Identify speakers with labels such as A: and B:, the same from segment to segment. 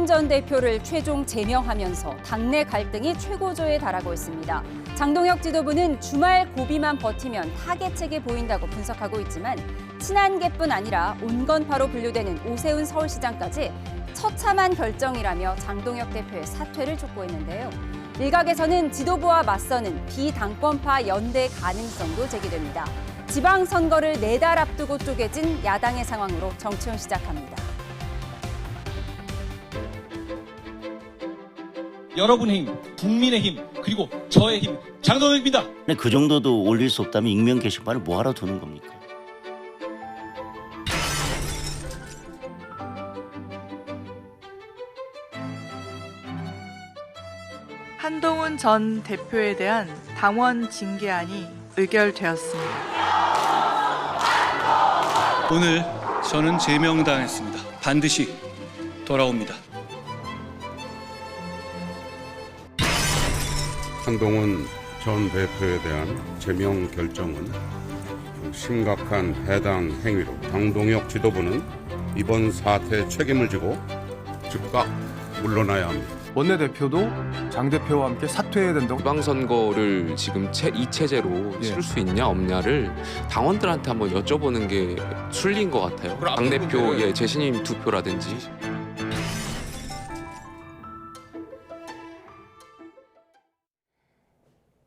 A: 전 대표를 최종 제명하면서 당내 갈등이 최고조에 달하고 있습니다. 장동혁 지도부는 주말 고비만 버티면 타겟책이 보인다고 분석하고 있지만 친한계뿐 아니라 온건파로 분류되는 오세훈 서울시장까지 처참한 결정이라며 장동혁 대표의 사퇴를 촉구했는데요. 일각에서는 지도부와 맞서는 비당권파 연대 가능성도 제기됩니다. 지방선거를 4달 앞두고 쪼개진 야당의 상황으로 정치훈 시작합니다.
B: 여러분의 힘, 국민의 힘, 그리고 저의 힘, 장동혁입니다.
C: 그 정도도 올릴 수 없다면 익명 게시판을 뭐하러 두는 겁니까?
D: 한동훈 전 대표에 대한 당원 징계안이 의결되었습니다.
B: 오늘 저는 제명당했습니다. 반드시 돌아옵니다.
E: 한동훈 전 대표에 대한 제명 결정은 심각한 해당 행위로 장동혁 지도부는 이번 사태에 책임을 지고 즉각 물러나야 합니다.
F: 원내대표도 장 대표와 함께 사퇴해야 된다고.
G: 지방선거를 지금 이 체제로 치를 수 있냐 없냐를 당원들한테 한번 여쭤보는 게 순리인 것 같아요. 당대표의 재신임 투표라든지.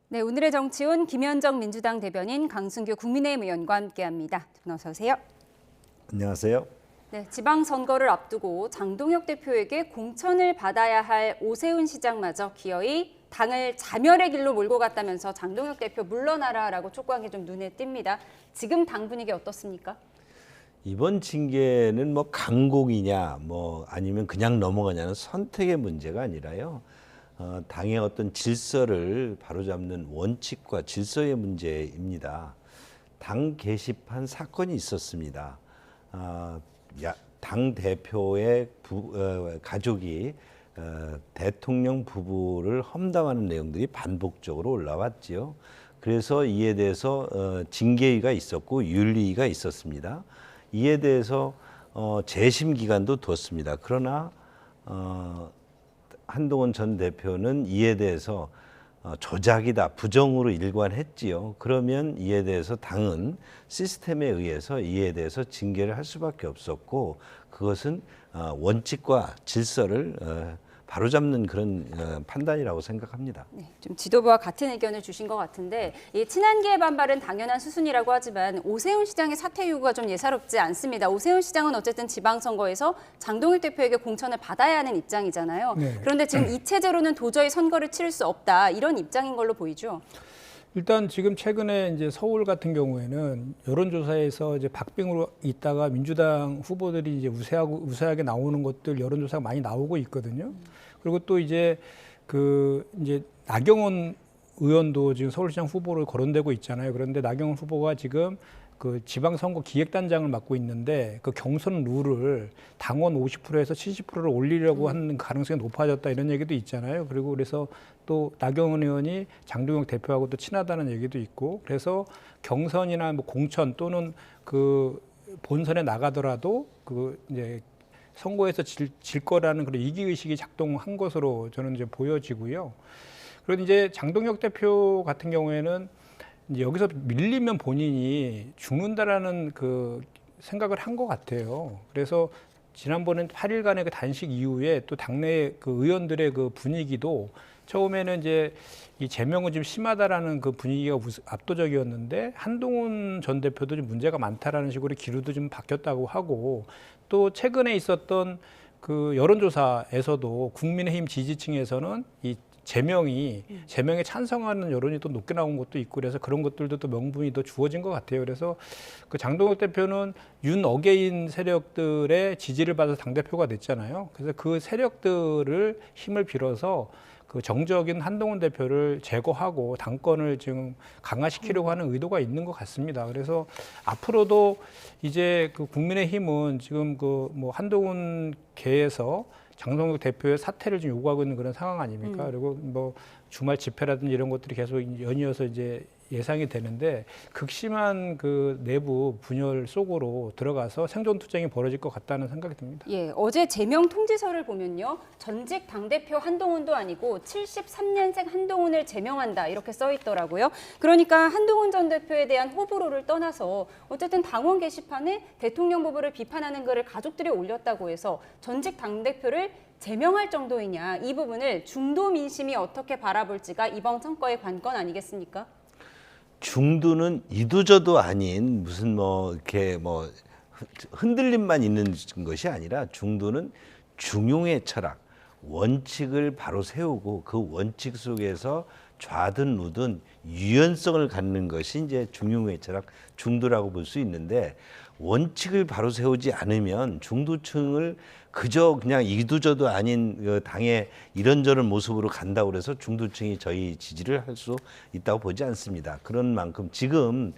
A: 네, 오늘의 정치훈 김현정 민주당 대변인 강승규 국민의힘 의원과 함께합니다. 어서 오세요.
H: 안녕하세요.
A: 네, 지방선거를 앞두고 장동혁 대표에게 공천을 받아야 할 오세훈 시장마저 기어이 당을 자멸의 길로 몰고 갔다면서 장동혁 대표 물러나라라고 촉구한 게 좀 눈에 띕니다. 지금 당 분위기 어떻습니까?
H: 이번 징계는 뭐 강공이냐 뭐 아니면 그냥 넘어가냐는 선택의 문제가 아니라요. 당의 어떤 질서를 바로잡는 원칙과 질서의 문제입니다. 당 게시판 사건이 있었습니다. 당 대표의 가족이 대통령 부부를 험담하는 내용들이 반복적으로 올라왔지요. 그래서 이에 대해서 징계위가 있었고 윤리위가 있었습니다. 이에 대해서 재심 기간도 뒀습니다. 그러나 한동훈 전 대표는 이에 대해서 조작이다, 부정으로 일관했지요. 그러면 이에 대해서 당은 시스템에 의해서 이에 대해서 징계를 할 수밖에 없었고 그것은 원칙과 질서를 바로잡는 그런 판단이라고 생각합니다.
A: 네, 좀 지도부와 같은 의견을 주신 것 같은데 이 친한계의 반발은 당연한 수순이라고 하지만 오세훈 시장의 사퇴 요구가 좀 예사롭지 않습니다. 오세훈 시장은 어쨌든 지방선거에서 장동혁 대표에게 공천을 받아야 하는 입장이잖아요. 네. 그런데 지금 이 체제로는 도저히 선거를 치를 수 없다 이런 입장인 걸로 보이죠.
I: 일단 지금 최근에 이제 서울 같은 경우에는 여론조사에서 이제 박빙으로 있다가 민주당 후보들이 이제 우세하게 나오는 것들 여론조사가 많이 나오고 있거든요. 그리고 또 이제 이제 나경원 의원도 지금 서울시장 후보로 거론되고 있잖아요. 그런데 나경원 후보가 지금 그 지방선거 기획단장을 맡고 있는데 그 경선 룰을 당원 50%에서 70%를 올리려고 하는 가능성이 높아졌다 이런 얘기도 있잖아요. 그리고 그래서 또 나경원 의원이 장동혁 대표하고 또 친하다는 얘기도 있고 그래서 경선이나 뭐 공천 또는 그 본선에 나가더라도 그 이제 선거에서 질 거라는 그런 이기의식이 작동한 것으로 저는 이제 보여지고요. 그리고 이제 장동혁 대표 같은 경우에는 이제 여기서 밀리면 본인이 죽는다라는 그 생각을 한 것 같아요. 그래서 지난번엔 8일간의 그 단식 이후에 또 당내 그 의원들의 그 분위기도 처음에는 이제 이 제명은 좀 심하다라는 그 분위기가 압도적이었는데 한동훈 전 대표도 좀 문제가 많다라는 식으로 기류도 좀 바뀌었다고 하고 또 최근에 있었던 그 여론조사에서도 국민의힘 지지층에서는 이 제명에 찬성하는 여론이 또 높게 나온 것도 있고 그래서 그런 것들도 또 명분이 더 주어진 것 같아요. 그래서 그 장동혁 대표는 윤 어게인 세력들의 지지를 받아서 당대표가 됐잖아요. 그래서 그 세력들을 힘을 빌어서 그 정적인 한동훈 대표를 제거하고 당권을 지금 강화시키려고 하는 의도가 있는 것 같습니다. 그래서 앞으로도 이제 그 국민의힘은 지금 그 뭐 한동훈 계에서 장동혁 대표의 사퇴를 좀 요구하고 있는 그런 상황 아닙니까? 그리고 뭐 주말 집회라든지 이런 것들이 계속 연이어서 이제 예상이 되는데 극심한 그 내부 분열 속으로 들어가서 생존 투쟁이 벌어질 것 같다는 생각이 듭니다.
A: 예, 어제 제명 통지서를 보면요. 전직 당대표 한동훈도 아니고 73년생 한동훈을 제명한다 이렇게 써 있더라고요. 그러니까 한동훈 전 대표에 대한 호불호를 떠나서 어쨌든 당원 게시판에 대통령 부부를 비판하는 글을 가족들이 올렸다고 해서 전직 당대표를 제명할 정도이냐, 이 부분을 중도 민심이 어떻게 바라볼지가 이번 선거의 관건 아니겠습니까?
H: 중도는 이도저도 아닌 무슨 뭐 이렇게 뭐 흔들림만 있는 것이 아니라 중도는 중용의 철학, 원칙을 바로 세우고 그 원칙 속에서 좌든 우든 유연성을 갖는 것이 이제 중용의 철학, 중도라고 볼 수 있는데, 원칙을 바로 세우지 않으면 중도층을 그저 그냥 이도저도 아닌 그 당의 이런저런 모습으로 간다고 그래서 중도층이 저희 지지를 할 수 있다고 보지 않습니다. 그런 만큼 지금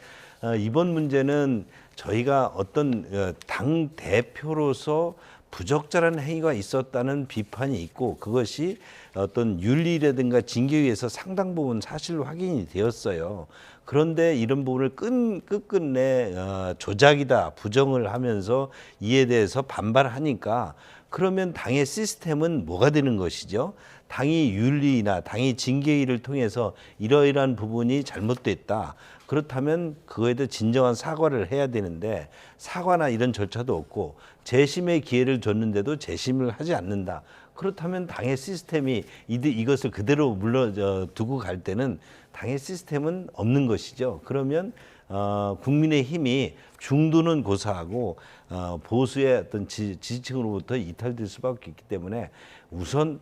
H: 이번 문제는 저희가 어떤 당 대표로서 부적절한 행위가 있었다는 비판이 있고, 그것이 어떤 윤리라든가 징계위에서 상당 부분 사실로 확인이 되었어요. 그런데 이런 부분을 끝끝내 조작이다, 부정을 하면서 이에 대해서 반발하니까, 그러면 당의 시스템은 뭐가 되는 것이죠? 당이 윤리나 당이 징계위를 통해서 이러이러한 부분이 잘못됐다. 그렇다면 그거에 대해 진정한 사과를 해야 되는데, 사과나 이런 절차도 없고 재심의 기회를 줬는데도 재심을 하지 않는다. 그렇다면 당의 시스템이 이것을 그대로 두고 갈 때는 당의 시스템은 없는 것이죠. 그러면 국민의힘이 중도는 고사하고 보수의 어떤 지지층으로부터 이탈될 수밖에 없기 때문에 우선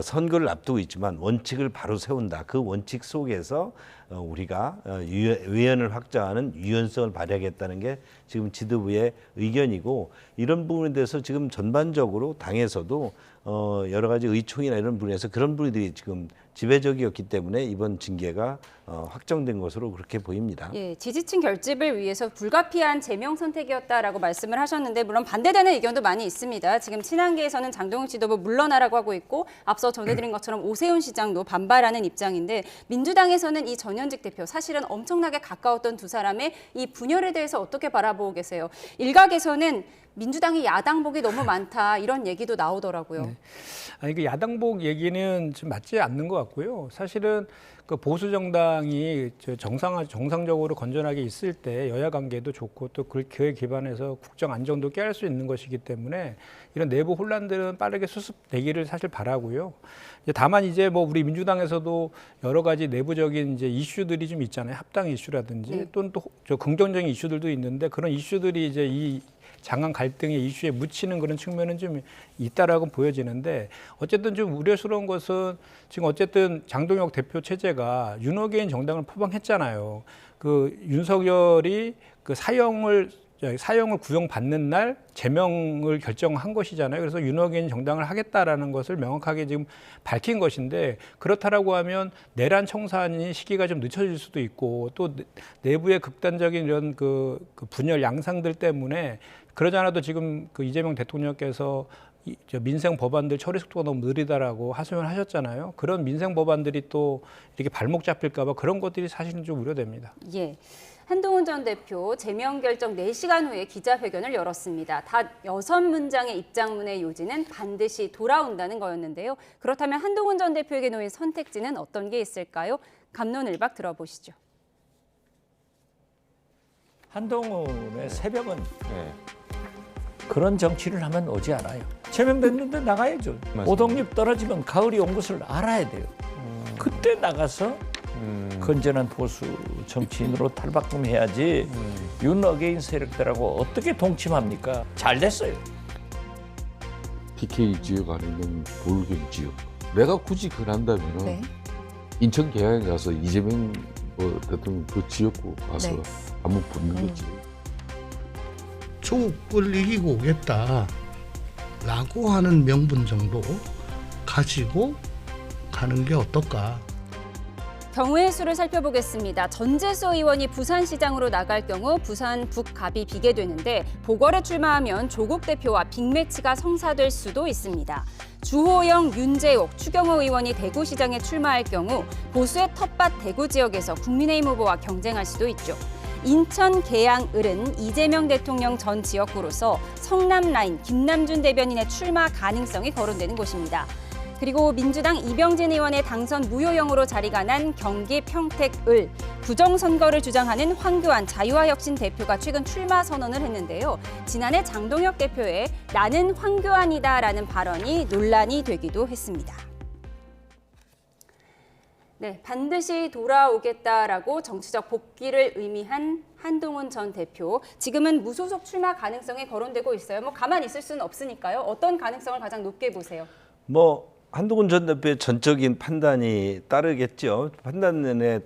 H: 선거를 앞두고 있지만 원칙을 바로 세운다. 그 원칙 속에서 우리가 외연을 확장하는 유연성을 발휘하겠다는 게 지금 지도부의 의견이고, 이런 부분에 대해서 지금 전반적으로 당에서도 여러 가지 의총이나 이런 부분에서 그런 분들이 지금 지배적이었기 때문에 이번 징계가 확정된 것으로 그렇게 보입니다.
A: 예, 지지층 결집을 위해서 불가피한 제명 선택이었다라고 말씀을 하셨는데, 물론 반대되는 의견도 많이 있습니다. 지금 친한계에서는 장동영 지도부 물러나라고 하고 있고, 앞서 전해드린 것처럼 오세훈 시장도 반발하는 입장인데, 민주당에서는 이 전현직 대표, 사실은 엄청나게 가까웠던 두 사람의 이 분열에 대해서 어떻게 바라보고 계세요? 일각에서는 민주당이 야당복이 너무 많다, 이런 얘기도 나오더라고요.
I: 네. 아니, 그 야당복 얘기는 좀 맞지 않는 것 같고요. 사실은 그 보수 정당이 정상적으로 건전하게 있을 때 여야 관계도 좋고, 또 그에 기반해서 국정 안정도 깨할 수 있는 것이기 때문에 이런 내부 혼란들은 빠르게 수습되기를 사실 바라고요. 다만 이제 뭐 우리 민주당에서도 여러 가지 내부적인 이제 이슈들이 좀 있잖아요. 합당 이슈라든지 또는 또 긍정적인 이슈들도 있는데, 그런 이슈들이 이제 이 장안 갈등의 이슈에 묻히는 그런 측면은 좀 있다라고 보여지는데, 어쨌든 좀 우려스러운 것은 지금 어쨌든 장동혁 대표 체제가 윤호개인 정당을 포방했잖아요. 그 윤석열이 그 사형을 구형받는 날 제명을 결정한 것이잖아요. 그래서 윤호개인 정당을 하겠다라는 것을 명확하게 지금 밝힌 것인데, 그렇다라고 하면 내란 청산이 시기가 좀 늦춰질 수도 있고, 또 내부의 극단적인 이런 그 분열 양상들 때문에, 그러지 않아도 지금 그 이재명 대통령께서 민생 법안들 처리 속도가 너무 느리다라고 하소연을 하셨잖아요. 그런 민생 법안들이 또 이렇게 발목 잡힐까 봐 그런 것들이 사실은 좀 우려됩니다.
A: 예. 한동훈 전 대표 제명 결정 4시간 후에 기자회견을 열었습니다. 단 6문장의 입장문의 요지는 반드시 돌아온다는 거였는데요. 그렇다면 한동훈 전 대표에게 놓인 선택지는 어떤 게 있을까요? 갑론을박 들어보시죠.
J: 한동훈의 새벽은 그런 정치를 하면 오지 않아요. 제명됐는데 나가야죠. 오동잎 떨어지면 가을이 온 것을 알아야 돼요. 그때 나가서 건전한 보수 정치인으로 탈바꿈해야지 윤 어게인 세력들하고 어떻게 동침합니까? 잘 됐어요.
K: PK 지역 아니면 볼경 지역. 내가 굳이 그런다면은 인천 계양에 가서 이재명 대통령 그 지역구 가서 한번 붙는 거지.
L: 조국을 이기고 오겠다라고 하는 명분 정도 가지고 가는 게 어떨까.
A: 경우의 수를 살펴보겠습니다. 전재수 의원이 부산시장으로 나갈 경우 부산 북갑이 비게 되는데 보궐에 출마하면 조국 대표와 빅매치가 성사될 수도 있습니다. 주호영, 윤재옥, 추경호 의원이 대구시장에 출마할 경우 보수의 텃밭 대구 지역에서 국민의힘 후보와 경쟁할 수도 있죠. 인천, 계양, 을은 이재명 대통령 전 지역구로서 성남 라인 김남준 대변인의 출마 가능성이 거론되는 곳입니다. 그리고 민주당 이병진 의원의 당선 무효형으로 자리가 난 경기 평택 을 부정선거를 주장하는 황교안 자유화혁신 대표가 최근 출마 선언을 했는데요. 지난해 장동혁 대표의 나는 황교안이다라는 발언이 논란이 되기도 했습니다. 네, 반드시 돌아오겠다라고 정치적 복귀를 의미한 한동훈 전 대표. 지금은 무소속 출마 가능성이 거론되고 있어요. 뭐 가만히 있을 수는 없으니까요. 어떤 가능성을 가장 높게 보세요?
H: 한동훈 전 대표의 전적인 판단이 따르겠죠. 판단에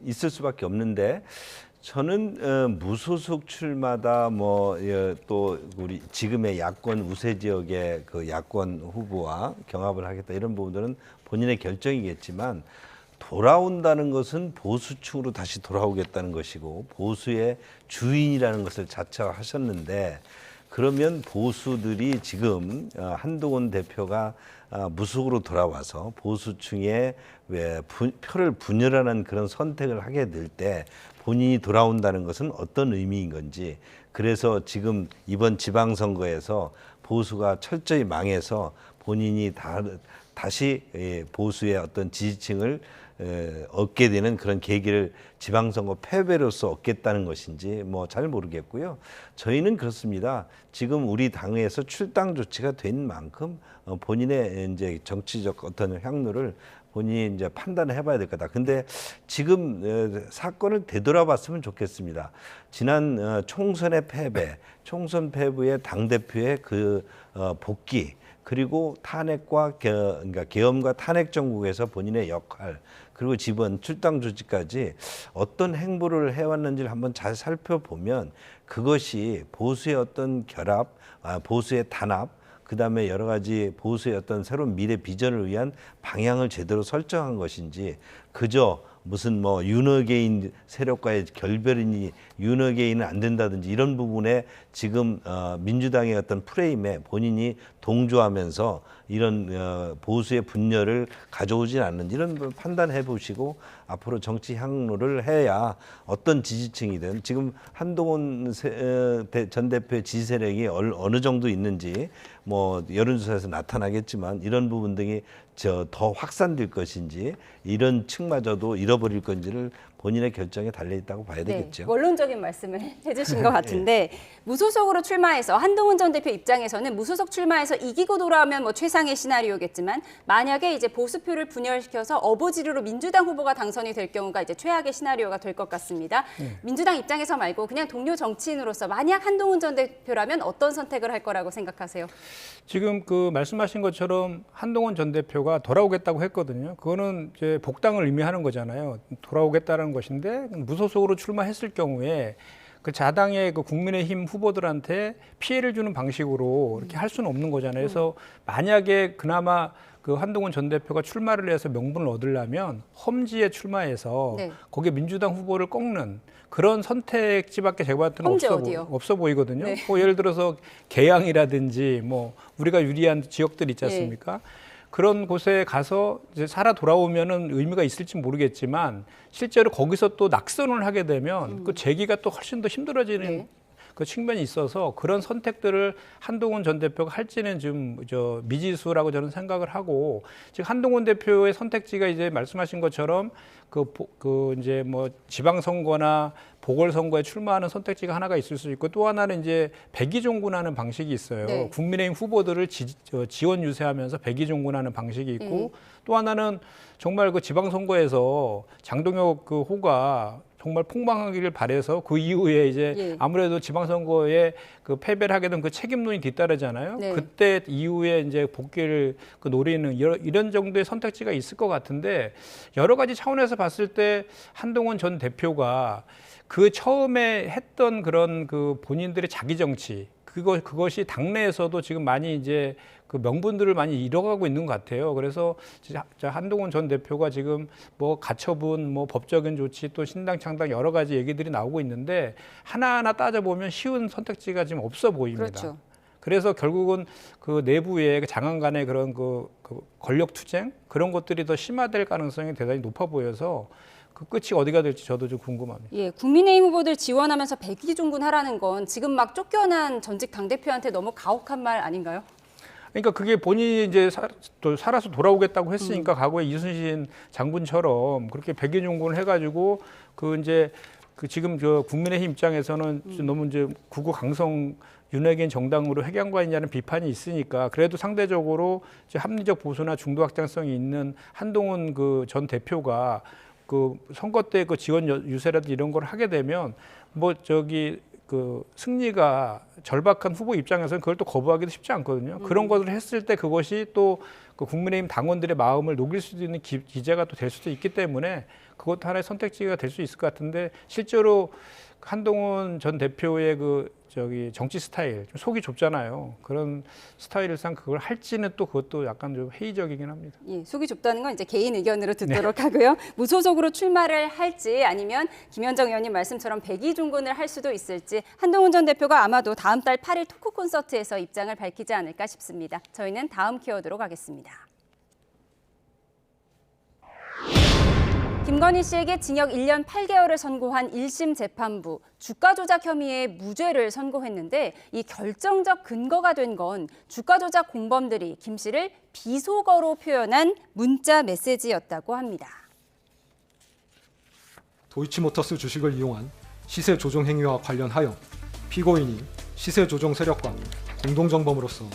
H: 있을 수밖에 없는데 저는 무소속 출마다 또 우리 지금의 야권 우세 지역의 그 야권 후보와 경합을 하겠다 이런 부분들은 본인의 결정이겠지만 돌아온다는 것은 보수층으로 다시 돌아오겠다는 것이고 보수의 주인이라는 것을 자처하셨는데 그러면 보수들이 지금 한동훈 대표가 무속으로 돌아와서 보수층에 표를 분열하는 그런 선택을 하게 될 때 본인이 돌아온다는 것은 어떤 의미인 건지 그래서 지금 이번 지방선거에서 보수가 철저히 망해서 본인이 다시 보수의 어떤 지지층을 얻게 되는 그런 계기를 지방선거 패배로서 얻겠다는 것인지 잘 모르겠고요. 저희는 그렇습니다. 지금 우리 당에서 출당 조치가 된 만큼 본인의 이제 정치적 어떤 향로를 본인이 이제 판단을 해봐야 될 거다. 근데 지금 사건을 되돌아봤으면 좋겠습니다. 지난 총선의 패배, 총선 패배의 당대표의 그 복귀, 그리고 탄핵과 그러니까 계엄과 탄핵 정국에서 본인의 역할 그리고 이번 출당 조치까지 어떤 행보를 해왔는지를 한번 잘 살펴보면 그것이 보수의 어떤 결합, 보수의 단합, 그다음에 여러 가지 보수의 어떤 새로운 미래 비전을 위한 방향을 제대로 설정한 것인지 그저 무슨 윤허개인 세력과의 결별이니 윤허개인은 안 된다든지 이런 부분에 지금 민주당의 어떤 프레임에 본인이 동조하면서 이런 보수의 분열을 가져오진 않는지 이런 판단해 보시고 앞으로 정치 향로를 해야 어떤 지지층이든 지금 한동훈 전 대표의 지지 세력이 어느 정도 있는지 여론조사에서 나타나겠지만 이런 부분 등이 더 확산될 것인지 이런 층마저도 잃어버릴 건지를 본인의 결정에 달려있다고 봐야 되겠죠.
A: 원론적인 말씀을 해주신 것 같은데 무소속으로 출마해서 한동훈 전 대표 입장에서는 무소속 출마해서 이기고 돌아오면 최상의 시나리오겠지만 만약에 이제 보수표를 분열시켜서 어부지리로 민주당 후보가 당선이 될 경우가 이제 최악의 시나리오가 될 것 같습니다. 민주당 입장에서 말고 그냥 동료 정치인으로서 만약 한동훈 전 대표라면 어떤 선택을 할 거라고 생각하세요?
I: 지금 그 말씀하신 것처럼 한동훈 전 대표가 돌아오겠다고 했거든요. 그거는 이제 복당을 의미하는 거잖아요. 돌아오겠다는 것인데 무소속으로 출마했을 경우에 그 자당의 그 국민의힘 후보들한테 피해를 주는 방식으로 이렇게 할 수는 없는 거잖아요. 그래서 만약에 그나마 그 한동훈 전 대표가 출마를 해서 명분을 얻으려면 험지에 출마해서 거기에 민주당 후보를 꺾는 그런 선택지밖에 제가 봤을 때는 없어 보이거든요. 예를 들어서 계양이라든지 우리가 유리한 지역들 있지 않습니까? 그런 곳에 가서 이제 살아 돌아오면은 의미가 있을지 모르겠지만 실제로 거기서 또 낙선을 하게 되면 그 재기가 또 훨씬 더 힘들어지는 그 측면이 있어서 그런 선택들을 한동훈 전 대표가 할지는 좀 미지수라고 저는 생각을 하고 지금 한동훈 대표의 선택지가 이제 말씀하신 것처럼 이제 지방선거나 보궐선거에 출마하는 선택지가 하나가 있을 수 있고 또 하나는 이제 백의종군하는 방식이 있어요. 국민의힘 후보들을 지원 유세하면서 백의종군하는 방식이 있고 또 하나는 정말 그 지방선거에서 장동혁 그 호가 정말 폭망하기를 바래서 그 이후에 이제 아무래도 지방선거에 그 패배를 하게 된 그 책임론이 뒤따르잖아요. 그때 이후에 이제 복귀를 그 노리는 이런 정도의 선택지가 있을 것 같은데 여러 가지 차원에서 봤을 때 한동훈 전 대표가 그 처음에 했던 그런 그 본인들의 자기 정치 그것이 당내에서도 지금 많이 이제 그 명분들을 많이 잃어가고 있는 것 같아요. 그래서 한동훈 전 대표가 지금 뭐 가처분, 뭐 법적인 조치, 또 신당 창당 여러 가지 얘기들이 나오고 있는데 하나하나 따져보면 쉬운 선택지가 지금 없어 보입니다.
A: 그렇죠.
I: 그래서 결국은 그 내부의 장관 간의 그런 그 권력 투쟁 그런 것들이 더 심화될 가능성이 대단히 높아 보여서 그 끝이 어디가 될지 저도 좀 궁금합니다.
A: 예, 국민의힘 후보들 지원하면서 백기종군하라는 건 지금 막 쫓겨난 전직 당대표한테 너무 가혹한 말 아닌가요?
I: 그러니까 그게 본인이 이제 살아서 돌아오겠다고 했으니까 과거에 이순신 장군처럼 그렇게 백기종군을 해가지고 그 이제 그 지금 저 국민의힘 입장에서는 너무 이제 구구강성 윤핵인 정당으로 획양관이냐는 비판이 있으니까 그래도 상대적으로 이제 합리적 보수나 중도 확장성이 있는 한동훈 그 전 대표가 그 선거 때 그 지원 유세라든지 이런 걸 하게 되면 뭐 저기 그 승리가 절박한 후보 입장에서는 그걸 또 거부하기도 쉽지 않거든요. 그런 것을 했을 때 그것이 또 그 국민의힘 당원들의 마음을 녹일 수도 있는 기제가 또 될 수도 있기 때문에 그것도 하나의 선택지가 될 수 있을 것 같은데 실제로 한동훈 전 대표의 그 저기 정치 스타일 좀 속이 좁잖아요. 그런 스타일상 그걸 할지는 또 그것도 약간 좀 회의적이긴 합니다.
A: 예, 속이 좁다는 건 이제 개인 의견으로 듣도록 하고요. 무소속으로 출마를 할지 아니면 김현정 의원님 말씀처럼 백기종군을 할 수도 있을지 한동훈 전 대표가 아마도 다음 달 8일 토크 콘서트에서 입장을 밝히지 않을까 싶습니다. 저희는 다음 키워드로 가겠습니다. 김건희 씨에게 징역 1년 8개월을 선고한 1심 재판부 주가 조작 혐의의 무죄를 선고했는데 이 결정적 근거가 된 건 주가 조작 공범들이 김 씨를 비속어로 표현한 문자 메시지였다고 합니다.
M: 도이치모터스 주식을 이용한 시세 조종 행위와 관련하여 피고인이 시세 조종 세력과 공동정범으로서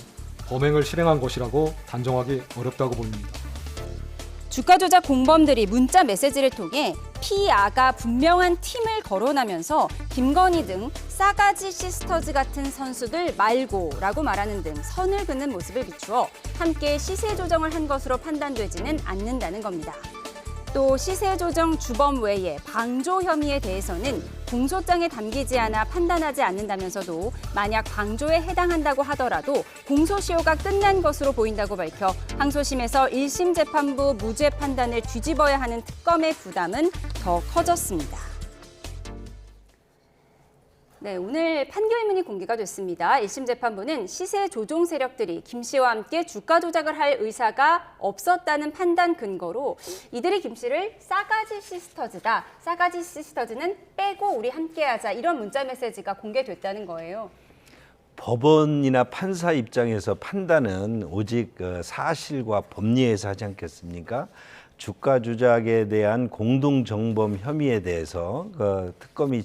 M: 범행을 실행한 것이라고 단정하기 어렵다고 보입니다.
A: 주가 조작 공범들이 문자 메시지를 통해 피아가 분명한 팀을 거론하면서 김건희 등 싸가지 시스터즈 같은 선수들 말고라고 말하는 등 선을 긋는 모습을 비추어 함께 시세 조정을 한 것으로 판단되지는 않는다는 겁니다. 또 시세 조정 주범 외에 방조 혐의에 대해서는 공소장에 담기지 않아 판단하지 않는다면서도 만약 방조에 해당한다고 하더라도 공소시효가 끝난 것으로 보인다고 밝혀 항소심에서 1심 재판부 무죄 판단을 뒤집어야 하는 특검의 부담은 더 커졌습니다. 네, 오늘 판결문이 공개가 됐습니다. 1심 재판부는 시세 조종 세력들이 김 씨와 함께 주가 조작을 할 의사가 없었다는 판단 근거로 이들이 김 씨를 싸가지 시스터즈다. 싸가지 시스터즈는 빼고 우리 함께하자. 이런 문자 메시지가 공개됐다는 거예요.
H: 법원이나 판사 입장에서 판단은 오직 사실과 법리에서 하지 않겠습니까? 주가 조작에 대한 공동정범 혐의에 대해서 특검이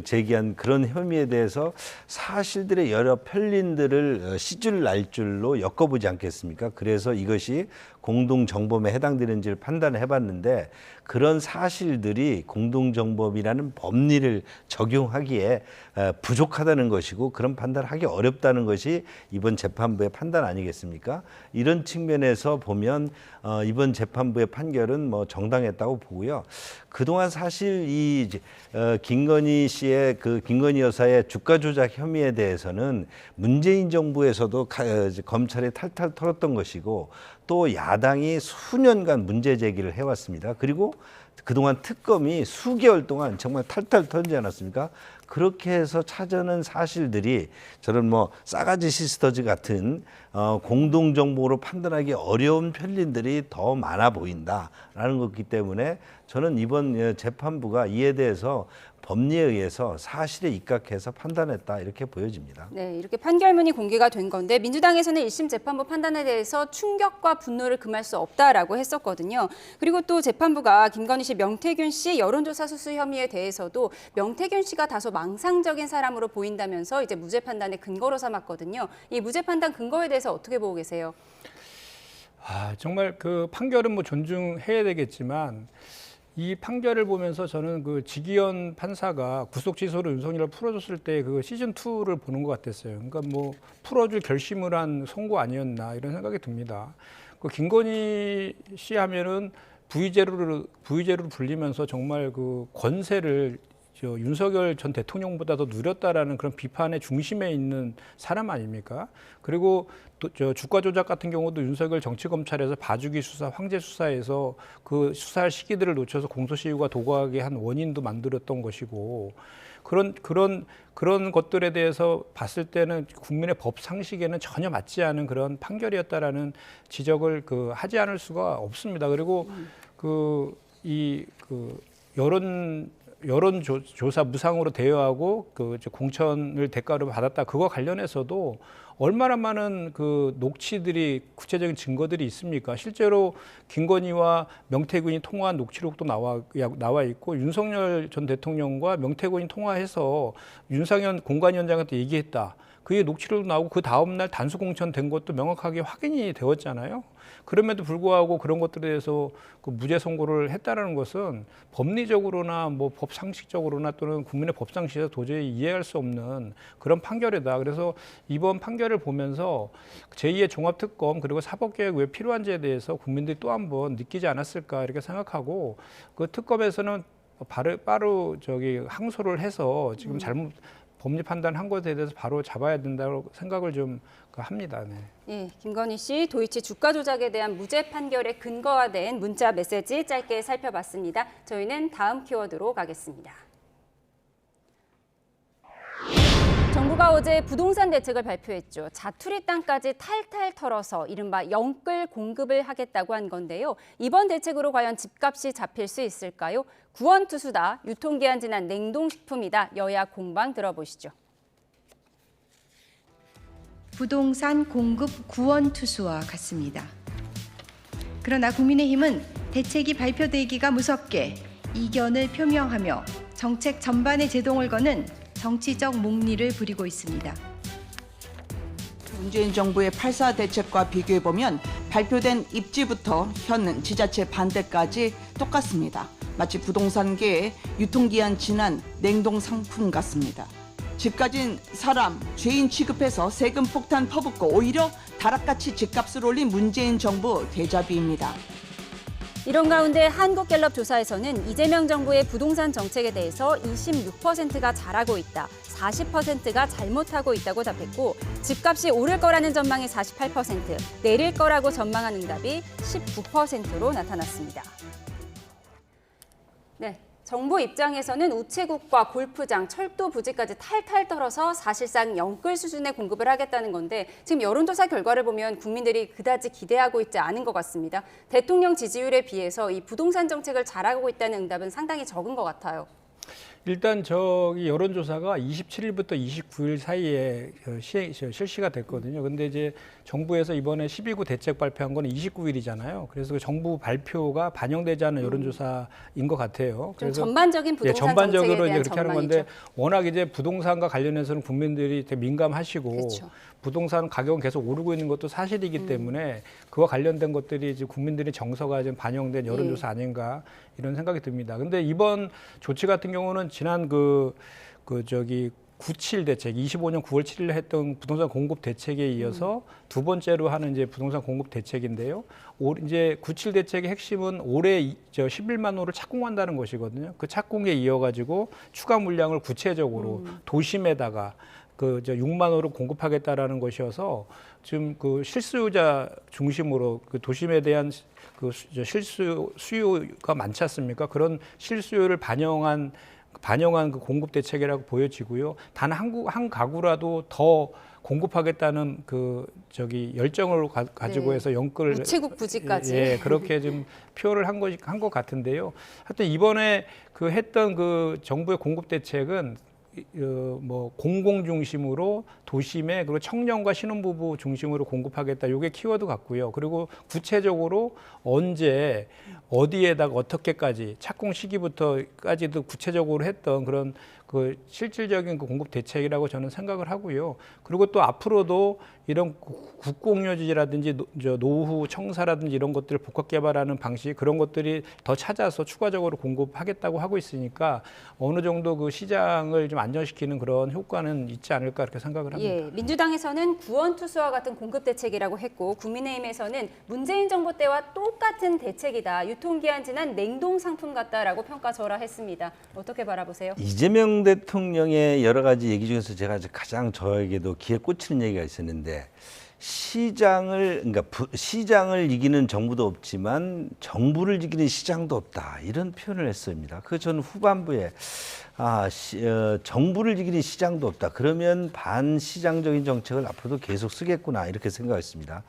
H: 제기한 그런 혐의에 대해서 사실들의 여러 편린들을 시줄날줄로 엮어보지 않겠습니까? 그래서 이것이 공동정범에 해당되는지를 판단을 해봤는데 그런 사실들이 공동정범이라는 법리를 적용하기에 부족하다는 것이고 그런 판단을 하기 어렵다는 것이 이번 재판부의 판단 아니겠습니까? 이런 측면에서 보면 이번 재판부의 판결은 뭐 정당했다고 보고요. 그동안 사실 이 김건희 씨의 김건희 여사의 주가 조작 혐의에 대해서는 문재인 정부에서도 검찰에 탈탈 털었던 것이고 또 야당이 수년간 문제 제기를 해왔습니다. 그리고 그동안 특검이 수개월 동안 정말 탈탈 털지 않았습니까? 그렇게 해서 찾아낸 사실들이 저는 뭐 싸가지 시스터즈 같은 공동정보로 판단하기 어려운 편린들이 더 많아 보인다라는 것이기 때문에 저는 이번 재판부가 이에 대해서 법리에 의해서 사실에 입각해서 판단했다 이렇게 보여집니다.
A: 네, 이렇게 판결문이 공개가 된 건데 민주당에서는 1심 재판부 판단에 대해서 충격과 분노를 금할 수 없다라고 했었거든요. 그리고 또 재판부가 김건희 씨, 명태균 씨 여론조사 수수 혐의에 대해서도 명태균 씨가 다소 망상적인 사람으로 보인다면서 이제 무죄 판단의 근거로 삼았거든요. 이 무죄 판단 근거에 대해서 어떻게 보고 계세요?
I: 정말 그 판결은 뭐 존중해야 되겠지만 이 판결을 보면서 저는 그 지기현 판사가 구속 취소로 윤석열을 풀어줬을 때 그 시즌 2를 보는 것 같았어요. 그러니까 뭐 풀어줄 결심을 한 선고 아니었나 이런 생각이 듭니다. 그 김건희 씨 하면은 부의제로를 불리면서 정말 그 권세를 윤석열 전 대통령보다도 누렸다라는 그런 비판의 중심에 있는 사람 아닙니까? 그리고 또 주가 조작 같은 경우도 윤석열 정치검찰에서 봐주기 수사, 황제 수사에서 그 수사할 시기들을 놓쳐서 공소시효가 도구하게 한 원인도 만들었던 것이고 그런 것들에 대해서 봤을 때는 국민의 법 상식에는 전혀 맞지 않은 그런 판결이었다라는 지적을 하지 않을 수가 없습니다. 그리고 여론조사 무상으로 대여하고 공천을 대가로 받았다. 그거 관련해서도 얼마나 많은 녹취들이 구체적인 증거들이 있습니까? 실제로 김건희와 명태균이 통화한 녹취록도 나와 있고 윤석열 전 대통령과 명태균이 통화해서 윤상현 공관위원장한테 얘기했다. 그게 녹취록도 나오고 그 다음날 단수 공천된 것도 명확하게 확인이 되었잖아요. 그럼에도 불구하고 그런 것들에 대해서 무죄 선고를 했다는 것은 법리적으로나 뭐 법 상식적으로나 또는 국민의 법 상식에서 도저히 이해할 수 없는 그런 판결이다. 그래서 이번 판결을 보면서 제2의 종합특검 그리고 사법개혁 왜 필요한지에 대해서 국민들이 또 한 번 느끼지 않았을까 이렇게 생각하고 그 특검에서는 바로 항소를 해서 지금 잘못 법리 판단한 것에 대해서 바로 잡아야 된다고 생각을 좀 합니다. 네.
A: 예, 김건희 씨 도이치 주가 조작에 대한 무죄 판결에 근거화된 문자 메시지 짧게 살펴봤습니다. 저희는 다음 키워드로 가겠습니다. 정부가 어제 부동산 대책을 발표했죠. 자투리 땅까지 탈탈 털어서 이른바 영끌 공급을 하겠다고 한 건데요. 이번 대책으로 과연 집값이 잡힐 수 있을까요? 구원투수다, 유통기한 지난 냉동식품이다. 여야 공방 들어보시죠.
N: 부동산 공급 구원투수와 같습니다. 그러나 국민의힘은 대책이 발표되기가 무섭게 이견을 표명하며 정책 전반에 제동을 거는 정치적 목리를 부리고 있습니다.
O: 문재인 정부의 8.4 대책과 비교해보면 발표된 입지부터 현 지자체 반대까지 똑같습니다. 마치 부동산계의 유통기한 지난 냉동 상품 같습니다. 집 가진 사람, 죄인 취급해서 세금 폭탄 퍼붓고 오히려 다락같이 집값을 올린 문재인 정부 대자비입니다.
A: 이런 가운데 한국갤럽 조사에서는 이재명 정부의 부동산 정책에 대해서 26%가 잘하고 있다, 40%가 잘못하고 있다고 답했고 집값이 오를 거라는 전망이 48%, 내릴 거라고 전망한 응답이 19%로 나타났습니다. 네. 정부 입장에서는 우체국과 골프장, 철도 부지까지 탈탈 털어서 사실상 영끌 수준의 공급을 하겠다는 건데 지금 여론조사 결과를 보면 국민들이 그다지 기대하고 있지 않은 것 같습니다. 대통령 지지율에 비해서 이 부동산 정책을 잘하고 있다는 응답은 상당히 적은 것 같아요.
I: 일단 여론조사가 27일부터 29일 사이에 실시가 됐거든요. 근데 이제 정부에서 이번에 12구 대책 발표한 건 29일이잖아요. 그래서 그 정부 발표가 반영되지 않은 여론조사인 것 같아요. 그래서
A: 전반적인 부동산
I: 전반적으로
A: 정책에 대한
I: 이제 그렇게 하는 건데 워낙 이제 부동산과 관련해서는 국민들이 되게 민감하시고
A: 그렇죠.
I: 부동산 가격은 계속 오르고 있는 것도 사실이기 때문에 그와 관련된 것들이 이제 국민들의 정서가 좀 반영된 여론조사 아닌가 이런 생각이 듭니다. 근데 이번 조치 같은 경우는 지난 97 대책, 25년 9월 7일에 했던 부동산 공급 대책에 이어서 두 번째로 하는 이제 부동산 공급 대책인데요. 이제 97 대책의 핵심은 올해 11만 호를 착공한다는 것이거든요. 그 착공에 이어가지고 추가 물량을 구체적으로 도심에다가 6만 호를 공급하겠다라는 것이어서 지금 실수요자 중심으로 도심에 대한 수요가 많지 않습니까? 그런 실수요를 반영한 그 공급 대책이라고 보여지고요. 단 한 가구라도 더 공급하겠다는 열정을 가지고 해서 영끌
A: 우체국 부지까지
I: 그렇게 좀 표현을 한 것 같은데요. 하여튼 이번에 했던 정부의 공급 대책은 공공 중심으로 도심에 그리고 청년과 신혼부부 중심으로 공급하겠다. 이게 키워드 같고요. 그리고 구체적으로 언제 어디에다가 어떻게까지 착공 시기부터까지도 구체적으로 했던 그런 그 실질적인 그 공급 대책이라고 저는 생각을 하고요. 그리고 또 앞으로도 이런 국공유지라든지 노후 청사라든지 이런 것들을 복합 개발하는 방식 그런 것들이 더 찾아서 추가적으로 공급하겠다고 하고 있으니까 어느 정도 그 시장을 좀 안정시키는 그런 효과는 있지 않을까 이렇게 생각을 합니다.
A: 예, 민주당에서는 구원투수와 같은 공급 대책이라고 했고 국민의힘에서는 문재인 정부 때와 똑같은 대책이다. 유통기한 지난 냉동 상품 같다라고 평가절하했습니다. 어떻게 바라보세요?
H: 이재명 대통령의 여러 가지 얘기 중에서 제가 가장 저에게도 귀에 꽂히는 얘기가 있었는데 시장을 이기는 정부도 없지만 정부를 이기는 시장도 없다 이런 표현을 했습니다. 그 저는 후반부에 정부를 이기는 시장도 없다. 그러면 반시장적인 정책을 앞으로도 계속 쓰겠구나 이렇게 생각했습니다.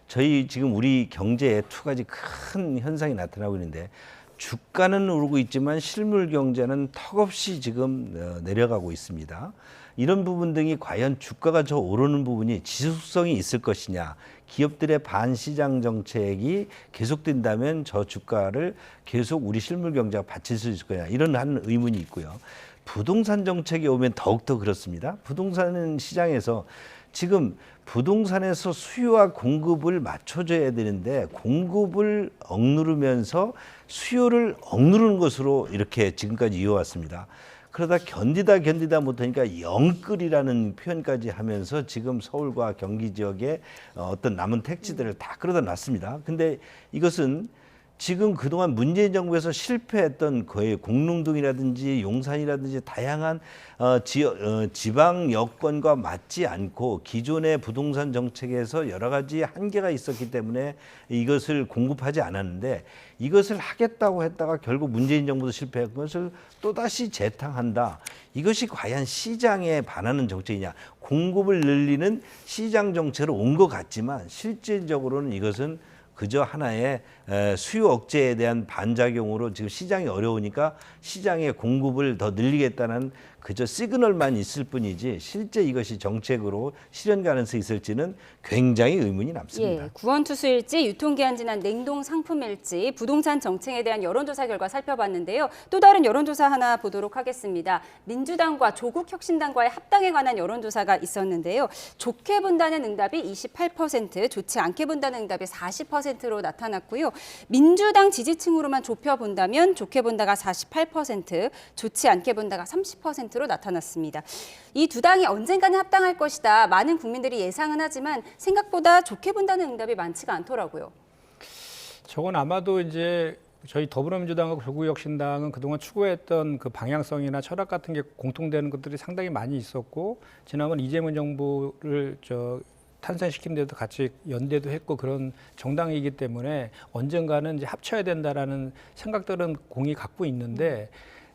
H: 저희 지금 우리 경제에 두 가지 큰 현상이 나타나고 있는데 주가는 오르고 있지만 실물 경제는 턱없이 지금 내려가고 있습니다. 이런 부분 등이 과연 주가가 저 오르는 부분이 지속성이 있을 것이냐, 기업들의 반시장 정책이 계속된다면 저 주가를 계속 우리 실물 경제가 받칠 수 있을 거냐 이런 한 의문이 있고요. 부동산 정책이 오면 더욱더 그렇습니다. 부동산 시장에서 지금 부동산에서 수요와 공급을 맞춰줘야 되는데 공급을 억누르면서 수요를 억누르는 것으로 이렇게 지금까지 이어왔습니다. 그러다 견디다 못하니까 영끌이라는 표현까지 하면서 지금 서울과 경기 지역의 어떤 남은 택지들을 다 끌어다 놨습니다. 근데 이것은 지금 그동안 문재인 정부에서 실패했던 거의 공릉동이라든지 용산이라든지 다양한 지방 여건과 맞지 않고 기존의 부동산 정책에서 여러 가지 한계가 있었기 때문에 이것을 공급하지 않았는데 이것을 하겠다고 했다가 결국 문재인 정부도 실패한 것을 또다시 재탕한다. 이것이 과연 시장에 반하는 정책이냐. 공급을 늘리는 시장 정책으로 온 것 같지만 실질적으로는 이것은 그저 하나의 수요 억제에 대한 반작용으로 지금 시장이 어려우니까 시장의 공급을 더 늘리겠다는 그저 시그널만 있을 뿐이지 실제 이것이 정책으로 실현 가능성이 있을지는 굉장히 의문이 남습니다.
A: 예, 구원투수일지, 유통기한 지난 냉동 상품일지 부동산 정책에 대한 여론조사 결과 살펴봤는데요. 또 다른 여론조사 하나 보도록 하겠습니다. 민주당과 조국혁신당과의 합당에 관한 여론조사가 있었는데요. 좋게 본다는 응답이 28%, 좋지 않게 본다는 응답이 40%로 나타났고요. 민주당 지지층으로만 좁혀본다면 좋게 본다가 48%, 좋지 않게 본다가 30%로 나타났습니다. 이 두 당이 언젠가는 합당할 것이다. 많은 국민들이 예상은 하지만 생각보다 좋게 본다는 응답이 많지가 않더라고요.
I: 저건 아마도 이제 저희 더불어민주당하고 조국혁신당은 그동안 추구했던 그 방향성이나 철학 같은 게 공통되는 것들이 상당히 많이 있었고 지난번 이재명 정부를 탄생시킨 데도 같이 연대도 했고 그런 정당이기 때문에 언젠가는 이제 합쳐야 된다라는 생각들은 공히 갖고 있는데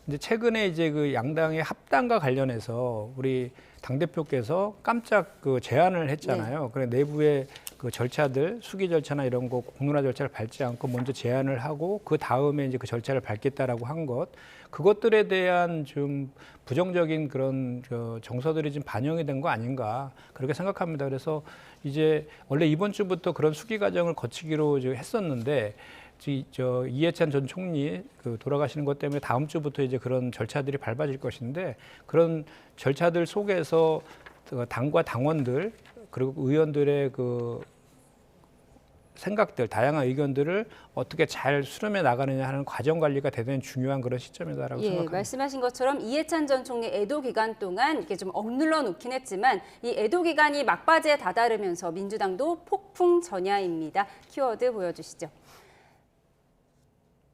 I: 이제 최근에 이제 그 양당의 합당과 관련해서 우리 당대표께서 깜짝 그 제안을 했잖아요. 그래 내부의 그 절차들, 수기 절차나 이런 거 공론화 절차를 밟지 않고 먼저 제안을 하고 그 다음에 이제 그 절차를 밟겠다라고 한 것, 그것들에 대한 좀 부정적인 그런 정서들이 좀 반영이 된 거 아닌가 그렇게 생각합니다. 그래서 이제 원래 이번 주부터 그런 수기 과정을 거치기로 했었는데 이해찬 전 총리 돌아가시는 것 때문에 다음 주부터 이제 그런 절차들이 밟아질 것인데 그런 절차들 속에서 당과 당원들 그리고 의원들의 그 생각들, 다양한 의견들을 어떻게 잘 수렴해 나가느냐 하는 과정 관리가 대단히 중요한 그런 시점이다라고 생각합니다.
A: 말씀하신 것처럼 이해찬 전 총리 애도 기간 동안 이렇게 좀 억눌러 놓긴 했지만 이 애도 기간이 막바지에 다다르면서 민주당도 폭풍 전야입니다. 키워드 보여주시죠.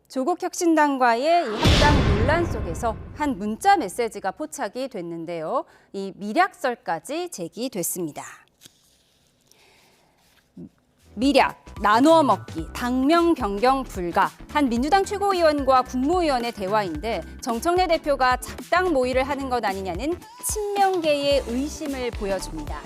A: 조국혁신당과의 이 합당 논란 속에서 한 문자 메시지가 포착이 됐는데요. 이 미략설까지 제기됐습니다. 미략, 나누어 먹기, 당명 변경 불가. 한 민주당 최고위원과 국무위원의 대화인데 정청래 대표가 작당 모의를 하는 것 아니냐는 친명계의 의심을 보여줍니다.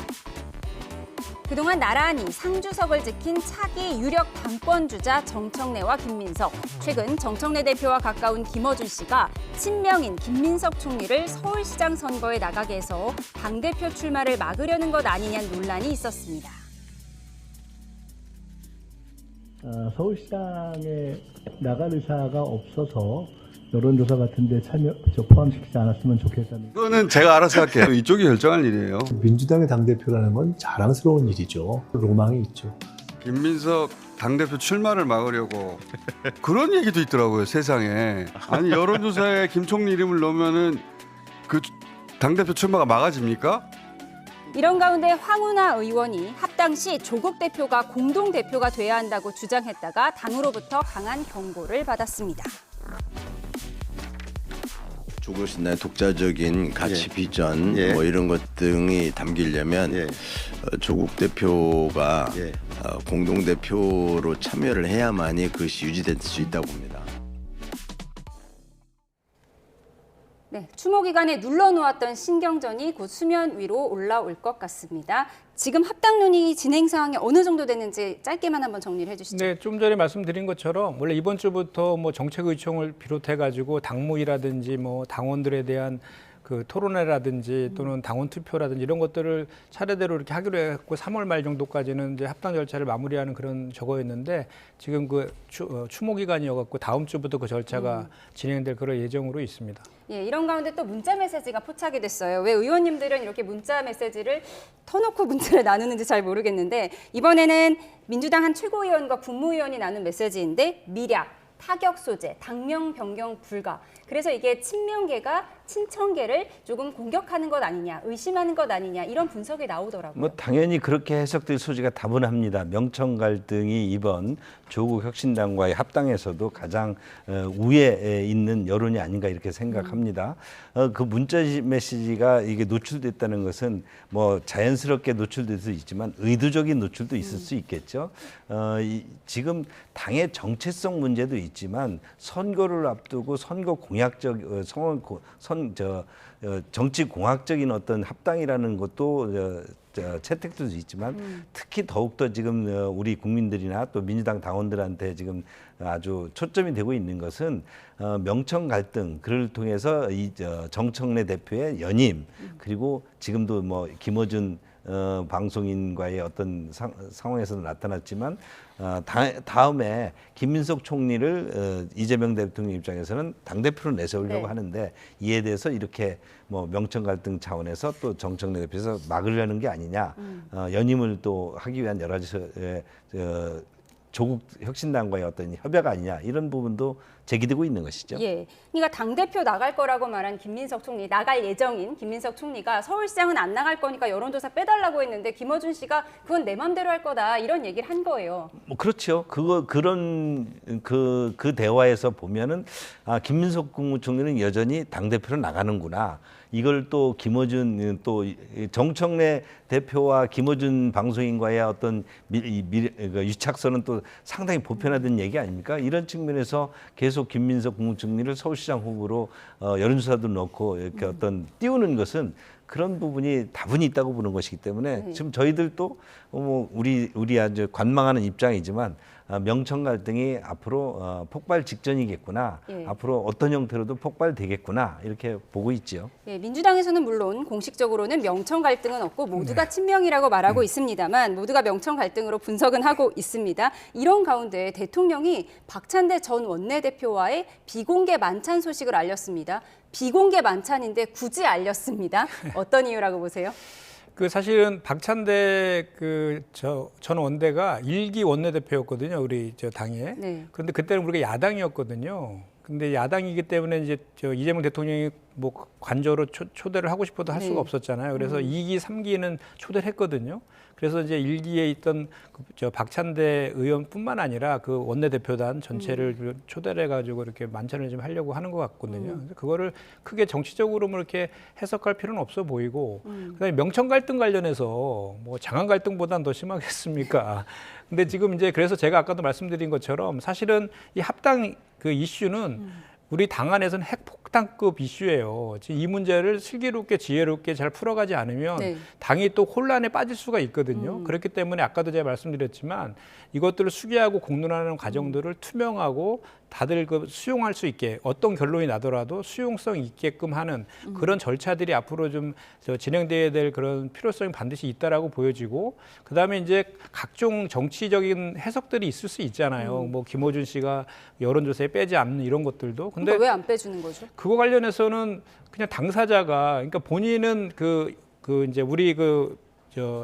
A: 그동안 나란히 상주석을 지킨 차기 유력 당권주자 정청래와 김민석. 최근 정청래 대표와 가까운 김어준 씨가 친명인 김민석 총리를 서울시장 선거에 나가게 해서 당대표 출마를 막으려는 것 아니냐는 논란이 있었습니다.
P: 서울시장에 나갈 의사가 없어서 여론조사 같은데 포함시키지 않았으면 좋겠다는.
Q: 그거는 제가 알아서 할게요. 이쪽이 결정할 일이에요.
P: 민주당의 당대표라는 건 자랑스러운 일이죠. 로망이 있죠.
Q: 김민석 당대표 출마를 막으려고 그런 얘기도 있더라고요, 세상에. 아니, 여론조사에 김총리 이름을 넣으면은 그 당대표 출마가 막아집니까?
A: 이런 가운데 황운하 의원이 합당 시 조국 대표가 공동대표가 돼야 한다고 주장했다가 당으로부터 강한 경고를 받았습니다.
R: 조국 신당의 독자적인 가치 비전 뭐 이런 것 등이 담기려면 조국 대표가 공동대표로 참여를 해야만이 그것이 유지될 수 있다고 봅니다.
A: 네, 추모 기간에 눌러놓았던 신경전이 곧 수면 위로 올라올 것 같습니다. 지금 합당 논의 진행 상황이 어느 정도 됐는지 짧게만 한번 정리를 해주시죠.
I: 네, 좀 전에 말씀드린 것처럼 원래 이번 주부터 뭐 정책의총을 비롯해가지고 당무위라든지 뭐 당원들에 대한 그 토론회라든지 또는 당원 투표라든지 이런 것들을 차례대로 이렇게 하기로 했고 3월 말 정도까지는 이제 합당 절차를 마무리하는 그런 저거였는데 지금 그 추모 기간이어갖고 다음 주부터 그 절차가 진행될 그런 예정으로 있습니다.
A: 예, 이런 가운데 또 문자 메시지가 포착이 됐어요. 왜 의원님들은 이렇게 문자 메시지를 터놓고 문자를 나누는지 잘 모르겠는데 이번에는 민주당 한 최고위원과 국무위원이 나눈 메시지인데 미략, 타격 소재, 당명 변경 불가. 그래서 이게 친명계가 친청계를 조금 공격하는 것 아니냐, 의심하는 것 아니냐 이런 분석이 나오더라고요.
H: 뭐 당연히 그렇게 해석될 소지가 다분합니다. 명청 갈등이 이번 조국 혁신당과의 합당에서도 가장 우위에 있는 여론이 아닌가 이렇게 생각합니다. 그 문자 메시지가 이게 노출됐다는 것은 뭐 자연스럽게 노출될 수 있지만 의도적인 노출도 있을 수 있겠죠. 지금 당의 정체성 문제도 있지만 선거를 앞두고 선거 공약적 정치 공학적인 어떤 합당이라는 것도 채택도 있지만 특히 더욱더 지금 우리 국민들이나 또 민주당 당원들한테 지금 아주 초점이 되고 있는 것은 명청 갈등 그를 통해서 이 정청래 대표의 연임 그리고 지금도 뭐 김어준 방송인과의 어떤 상황에서 나타났지만 다음에 김민석 총리를 이재명 대통령 입장에서는 당대표로 내세우려고 하는데 이에 대해서 이렇게 뭐 명청 갈등 차원에서 또 정청래 대표에서 막으려는 게 아니냐 연임을 또 하기 위한 여러 가지 조국 혁신당과의 어떤 협약 아니냐 이런 부분도 제기되고 있는 것이죠.
A: 예, 그러니까 당대표 나갈 거라고 말한 김민석 총리, 나갈 예정인 김민석 총리가 서울시장은 안 나갈 거니까 여론조사 빼달라고 했는데 김어준 씨가 그건 내 맘대로 할 거다 이런 얘기를 한 거예요.
H: 뭐 그렇죠. 그런 대화에서 보면은 김민석 국무총리는 여전히 당대표로 나가는구나. 이걸 또 김어준 또 정청래 대표와 김어준 방송인과의 어떤 유착선은 또 상당히 보편화된 얘기 아닙니까? 이런 측면에서 계속 김민석 국무총리를 서울시장 후보로 여론조사도 넣고 이렇게 어떤 띄우는 것은 그런 부분이 다분히 있다고 보는 것이기 때문에 지금 저희들도 뭐 우리 아주 관망하는 입장이지만 명청 갈등이 앞으로 폭발 직전이겠구나. 앞으로 어떤 형태로도 폭발되겠구나. 이렇게 보고 있지요.
A: 예, 민주당에서는 물론 공식적으로는 명청 갈등은 없고 모두가 친명이라고 말하고 있습니다만 모두가 명청 갈등으로 분석은 하고 있습니다. 이런 가운데 대통령이 박찬대 전 원내대표와의 비공개 만찬 소식을 알렸습니다. 비공개 만찬인데 굳이 알렸습니다. 어떤 이유라고 보세요?
I: 그 사실은 박찬대 전 원대가 1기 원내대표였거든요. 우리 당에. 네. 그런데 그때는 우리가 야당이었거든요. 근데 야당이기 때문에 이제 이재명 대통령이 뭐 관저로 초대를 하고 싶어도 할 수가 없었잖아요. 그래서 2기, 3기는 초대를 했거든요. 그래서 이제 1기에 있던 박찬대 의원뿐만 아니라 그 원내대표단 전체를 초대를 해가지고 이렇게 만찬을 좀 하려고 하는 것 같거든요. 그거를 크게 정치적으로 뭐 이렇게 해석할 필요는 없어 보이고, 그다음에 명청 갈등 관련해서 뭐 장안 갈등보다는 더 심하겠습니까? 근데 지금 이제 그래서 제가 아까도 말씀드린 것처럼 사실은 이 합당 그 이슈는 우리 당 안에서는 핵폭탄급 이슈예요. 지금 이 문제를 슬기롭게 지혜롭게 잘 풀어가지 않으면 당이 또 혼란에 빠질 수가 있거든요. 그렇기 때문에 아까도 제가 말씀드렸지만 이것들을 수기하고 공론하는 과정들을 투명하고 다들 그 수용할 수 있게 어떤 결론이 나더라도 수용성 있게끔 하는 그런 절차들이 앞으로 좀 진행돼야 될 그런 필요성이 반드시 있다라고 보여지고, 그다음에 이제 각종 정치적인 해석들이 있을 수 있잖아요. 뭐 김어준 씨가 여론조사에 빼지 않는 이런 것들도. 근데
A: 왜 안 빼주는 거죠?
I: 그거 관련해서는 그냥 당사자가, 그러니까 본인은 이제 우리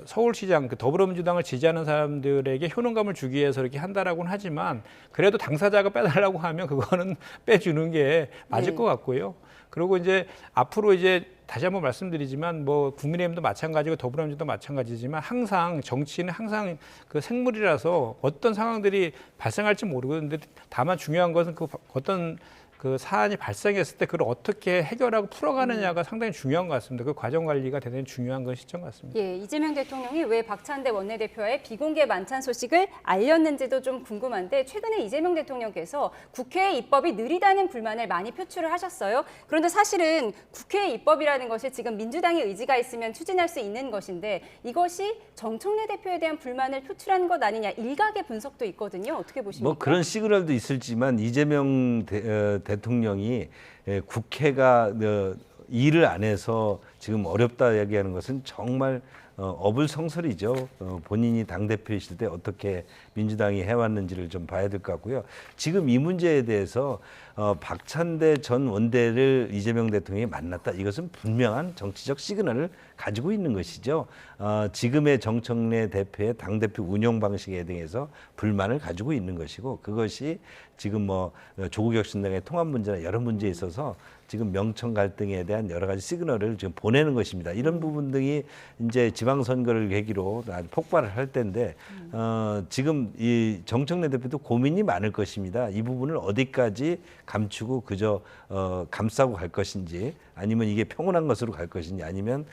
I: 서울시장 더불어민주당을 지지하는 사람들에게 효능감을 주기 위해서 이렇게 한다라고는 하지만, 그래도 당사자가 빼달라고 하면 그거는 빼주는 게 맞을 것 같고요. 그리고 이제 앞으로 이제 다시 한번 말씀드리지만 뭐 국민의힘도 마찬가지고 더불어민주당도 마찬가지지만 항상 정치는 항상 그 생물이라서 어떤 상황들이 발생할지 모르겠는데, 다만 중요한 것은 그 어떤 그 사안이 발생했을 때 그걸 어떻게 해결하고 풀어가느냐가 상당히 중요한 것 같습니다. 그 과정 관리가 대단히 중요한 건 시점 같습니다.
A: 예, 이재명 대통령이 왜 박찬대 원내대표의 비공개 만찬 소식을 알렸는지도 좀 궁금한데, 최근에 이재명 대통령께서 국회 입법이 느리다는 불만을 많이 표출을 하셨어요. 그런데 사실은 국회 입법이라는 것이 지금 민주당의 의지가 있으면 추진할 수 있는 것인데, 이것이 정청래 대표에 대한 불만을 표출한 것 아니냐, 일각의 분석도 있거든요. 어떻게 보십니까?
H: 뭐 그런 시그널도 있을지만 이재명 대통령이 국회가 일을 안 해서 지금 어렵다 얘기하는 것은 정말 어불성설이죠. 본인이 당대표이실 때 어떻게 민주당이 해왔는지를 좀 봐야 될 것 같고요. 지금 이 문제에 대해서 박찬대 전 원대를 이재명 대통령이 만났다. 이것은 분명한 정치적 시그널을 가지고 있는 것이죠. 지금의 정청래 대표의 당대표 운영 방식에 대해서 불만을 가지고 있는 것이고, 그것이 지금 뭐 조국 혁신당의 통합 문제나 여러 문제에 있어서 지금 명청 갈등에 대한 여러 가지 시그널을 지금 보내는 것입니다. 이런 부분들이 이제 지방선거를 계기로 아주 폭발을 할 텐데, 지금 이 정청래 대표도 고민이 많을 것입니다. 이 부분을 어디까지 감추고 그저 감싸고 갈 것인지, 아니면 이게 평온한 것으로 갈 것인지, 아니면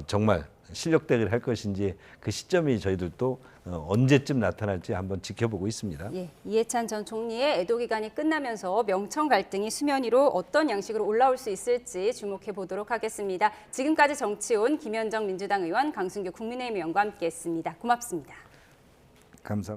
H: 정말 실력 대결을 할 것인지, 그 시점이 저희들도 언제쯤 나타날지 한번 지켜보고 있습니다.
A: 예, 이해찬 전 총리의 애도 기간이 끝나면서 명청 갈등이 수면 위로 어떤 양식으로 올라올 수 있을지 주목해 보도록 하겠습니다. 지금까지 정치온 김현정 민주당 의원, 강승규 국민의힘 의원과 함께했습니다. 고맙습니다.
H: 감사합니다.